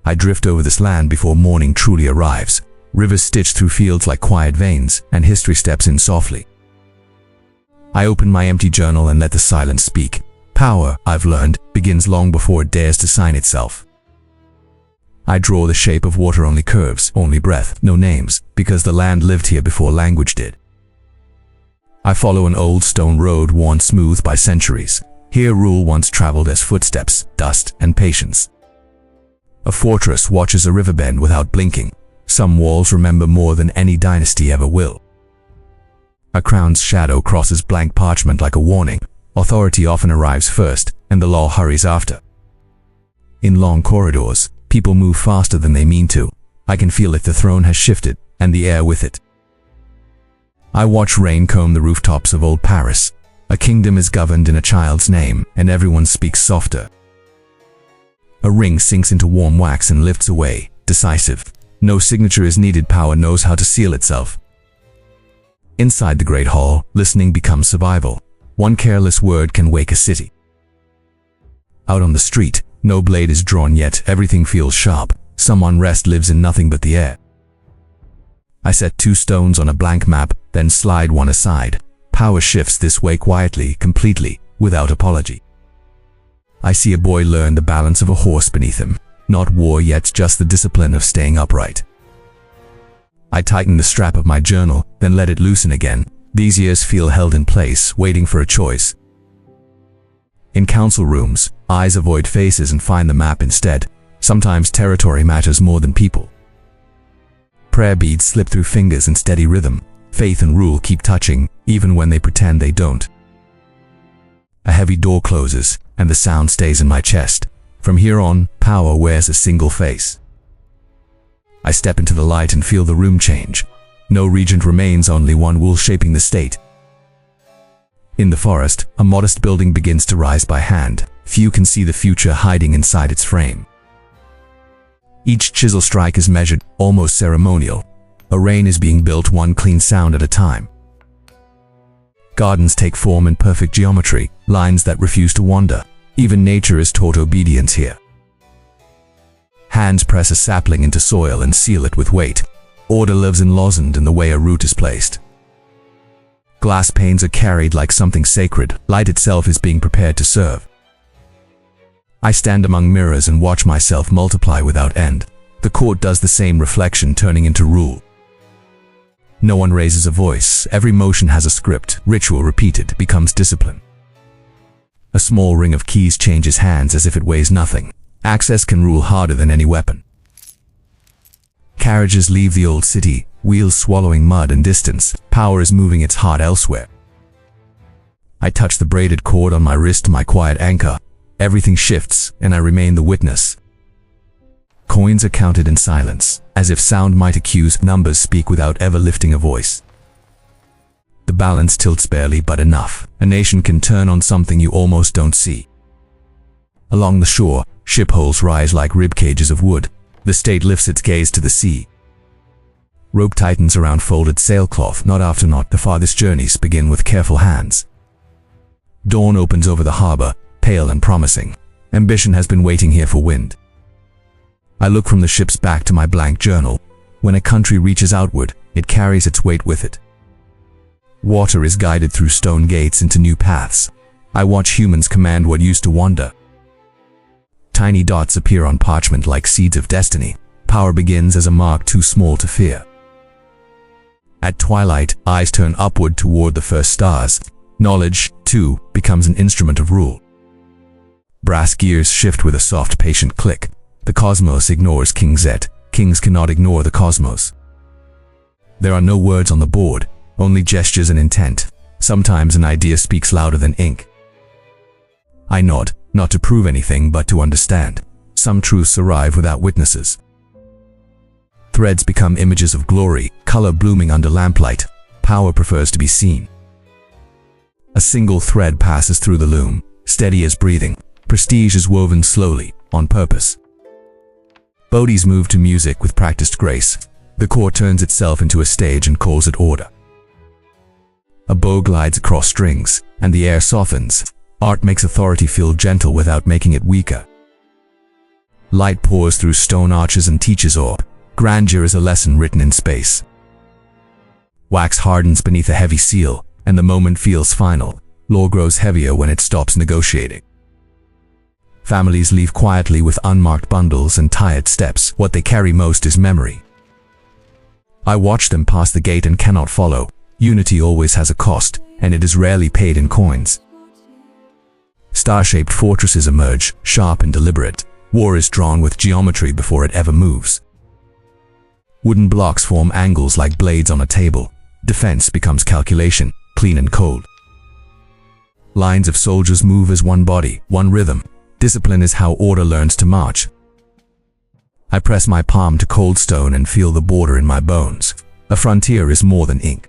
I drift over this land before morning truly arrives. Rivers stitch through fields like quiet veins, and history steps in softly. I open my empty journal and let the silence speak. Power, I've learned, begins long before it dares to sign itself. I draw the shape of water, only curves, only breath, no names, because the land lived here before language did. I follow an old stone road worn smooth by centuries. Here rule once traveled as footsteps, dust, and patience. A fortress watches a river bend without blinking. Some walls remember more than any dynasty ever will. A crown's shadow crosses blank parchment like a warning. Authority often arrives first, and the law hurries after. In long corridors, people move faster than they mean to. I can feel it, the throne has shifted, and the air with it. I watch rain comb the rooftops of old Paris. A kingdom is governed in a child's name, and everyone speaks softer. A ring sinks into warm wax and lifts away, decisive. No signature is needed, power knows how to seal itself. Inside the great hall, listening becomes survival. One careless word can wake a city. Out on the street, no blade is drawn yet, everything feels sharp. Some unrest lives in nothing but the air. I set 2 stones on a blank map, then slide one aside. Power shifts this way quietly, completely, without apology. I see a boy learn the balance of a horse beneath him. Not war yet, just the discipline of staying upright. I tighten the strap of my journal, then let it loosen again. These years feel held in place, waiting for a choice. In council rooms, eyes avoid faces and find the map instead. Sometimes territory matters more than people. Prayer beads slip through fingers in steady rhythm. Faith and rule keep touching, even when they pretend they don't. A heavy door closes, and the sound stays in my chest. From here on, power wears a single face. I step into the light and feel the room change. No regent remains, only one will shaping the state. In the forest, a modest building begins to rise by hand. Few can see the future hiding inside its frame. Each chisel strike is measured, almost ceremonial. A reign is being built, one clean sound at a time. Gardens take form in perfect geometry, lines that refuse to wander. Even nature is taught obedience here. Hands press a sapling into soil and seal it with weight. Order lives in lozenge in the way a root is placed. Glass panes are carried like something sacred. Light itself is being prepared to serve. I stand among mirrors and watch myself multiply without end. The court does the same, reflection turning into rule. No one raises a voice. Every motion has a script. Ritual repeated becomes discipline. A small ring of keys changes hands as if it weighs nothing. Access can rule harder than any weapon. Carriages leave the old city, wheels swallowing mud and distance. Power is moving its heart elsewhere. I touch the braided cord on my wrist, my quiet anchor. Everything shifts, and I remain the witness. Coins are counted in silence, as if sound might accuse. Numbers speak without ever lifting a voice. The balance tilts barely, but enough. A nation can turn on something you almost don't see. Along the shore, ship holes rise like rib cages of wood. The state lifts its gaze to the sea. Rope tightens around folded sailcloth, knot after knot. The farthest journeys begin with careful hands. Dawn opens over the harbor, pale and promising. Ambition has been waiting here for wind. I look from the ship's back to my blank journal. When a country reaches outward, it carries its weight with it. Water is guided through stone gates into new paths. I watch humans command what used to wander. Tiny dots appear on parchment like seeds of destiny. Power begins as a mark too small to fear. At twilight, eyes turn upward toward the first stars. Knowledge, too, becomes an instrument of rule. Brass gears shift with a soft, patient click. The cosmos ignores King Z. Kings cannot ignore the cosmos. There are no words on the board, only gestures and intent. Sometimes an idea speaks louder than ink. I nod, not to prove anything but to understand. Some truths arrive without witnesses. Threads become images of glory, color blooming under lamplight. Power prefers to be seen. A single thread passes through the loom, steady as breathing. Prestige is woven slowly, on purpose. Bodies move to music with practiced grace. The core turns itself into a stage and calls it order. A bow glides across strings, and the air softens. Art makes authority feel gentle without making it weaker. Light pours through stone arches and teaches awe. Grandeur is a lesson written in space. Wax hardens beneath a heavy seal, and the moment feels final. Law grows heavier when it stops negotiating. Families leave quietly with unmarked bundles and tired steps. What they carry most is memory. I watch them pass the gate and cannot follow. Unity always has a cost, and it is rarely paid in coins. Star-shaped fortresses emerge, sharp and deliberate. War is drawn with geometry before it ever moves. Wooden blocks form angles like blades on a table. Defense becomes calculation, clean and cold. Lines of soldiers move as one body, one rhythm. Discipline is how order learns to march. I press my palm to cold stone and feel the border in my bones. A frontier is more than ink.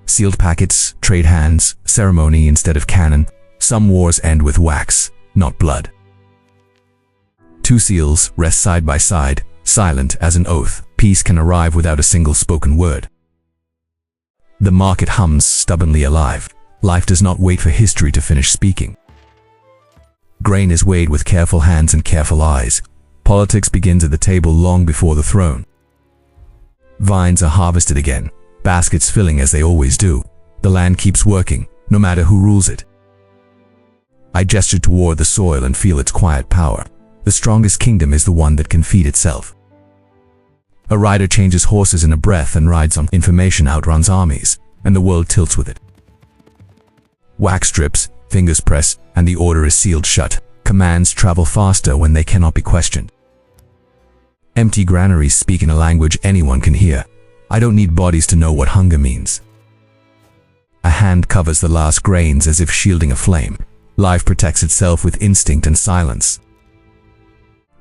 Sealed packets, trade hands, ceremony instead of cannon. Some wars end with wax, not blood. Two seals rest side by side, silent as an oath. Peace can arrive without a single spoken word. The market hums stubbornly alive. Life does not wait for history to finish speaking. Grain is weighed with careful hands and careful eyes. Politics begins at the table long before the throne. Vines are harvested again, baskets filling as they always do. The land keeps working, no matter who rules it. I gesture toward the soil and feel its quiet power. The strongest kingdom is the one that can feed itself. A rider changes horses in a breath and rides on. Information outruns armies, and the world tilts with it. Wax drips, fingers press, and the order is sealed shut. Commands travel faster when they cannot be questioned. Empty granaries speak in a language anyone can hear. I don't need bodies to know what hunger means. A hand covers the last grains as if shielding a flame. Life protects itself with instinct and silence.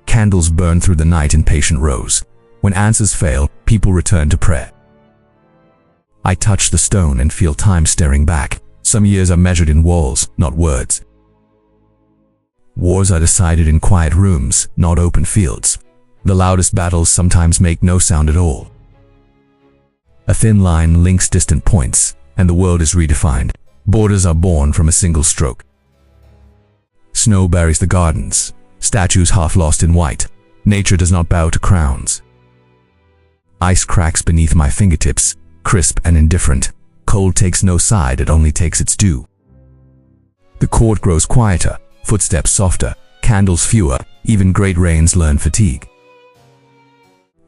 Candles burn through the night in patient rows. When answers fail, people return to prayer. I touch the stone and feel time staring back. Some years are measured in walls, not words. Wars are decided in quiet rooms, not open fields. The loudest battles sometimes make no sound at all. A thin line links distant points, and the world is redefined. Borders are born from a single stroke. Snow buries the gardens, statues half lost in white. Nature does not bow to crowns. Ice cracks beneath my fingertips, crisp and indifferent. Cold takes no side, it only takes its due. The court grows quieter, footsteps softer, candles fewer, even great rains learn fatigue.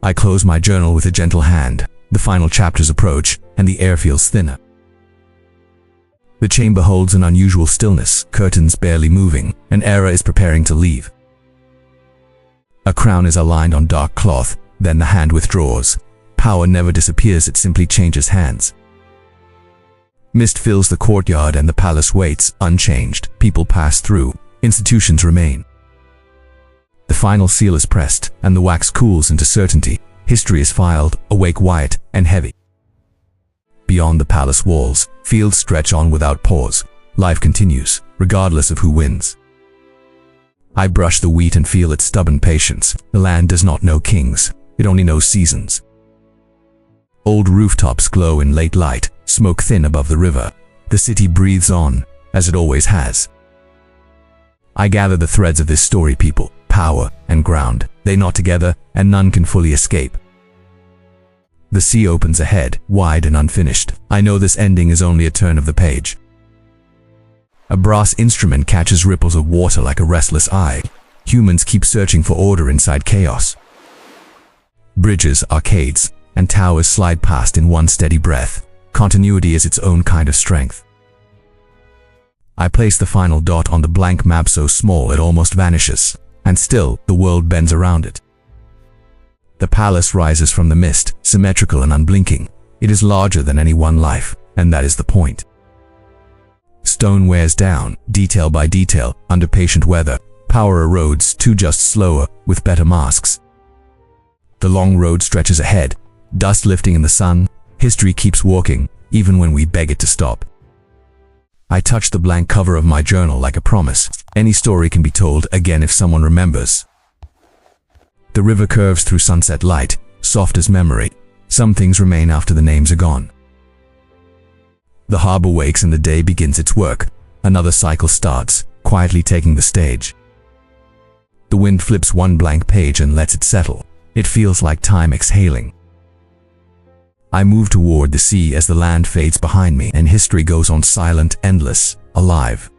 I close my journal with a gentle hand. The final chapters approach, and the air feels thinner. The chamber holds an unusual stillness, curtains barely moving. An era is preparing to leave. A crown is aligned on dark cloth, then the hand withdraws. Power never disappears, it simply changes hands. Mist fills the courtyard and the palace waits, unchanged. People pass through, institutions remain. The final seal is pressed, and the wax cools into certainty. History is filed, awake white and heavy. Beyond the palace walls, fields stretch on without pause. Life continues, regardless of who wins. I brush the wheat and feel its stubborn patience. The land does not know kings, it only knows seasons. Old rooftops glow in late light, smoke thin above the river. The city breathes on, as it always has. I gather the threads of this story, people, power and ground. They knot together, and none can fully escape. The sea opens ahead, wide and unfinished. I know this ending is only a turn of the page. A brass instrument catches ripples of water like a restless eye. Humans keep searching for order inside chaos. Bridges, arcades, and towers slide past in one steady breath. Continuity is its own kind of strength. I place the final dot on the blank map so small it almost vanishes, and still the world bends around it. The palace rises from the mist, symmetrical and unblinking. It is larger than any one life, and that is the point. Stone wears down, detail by detail, under patient weather. Power erodes, too just slower, with better masks. The long road stretches ahead, dust lifting in the sun. History keeps walking, even when we beg it to stop. I touch the blank cover of my journal like a promise. Any story can be told again if someone remembers. The river curves through sunset light, soft as memory. Some things remain after the names are gone. The harbor wakes and the day begins its work. Another cycle starts, quietly taking the stage. The wind flips one blank page and lets it settle. It feels like time exhaling. I move toward the sea as the land fades behind me and history goes on silent, endless, alive.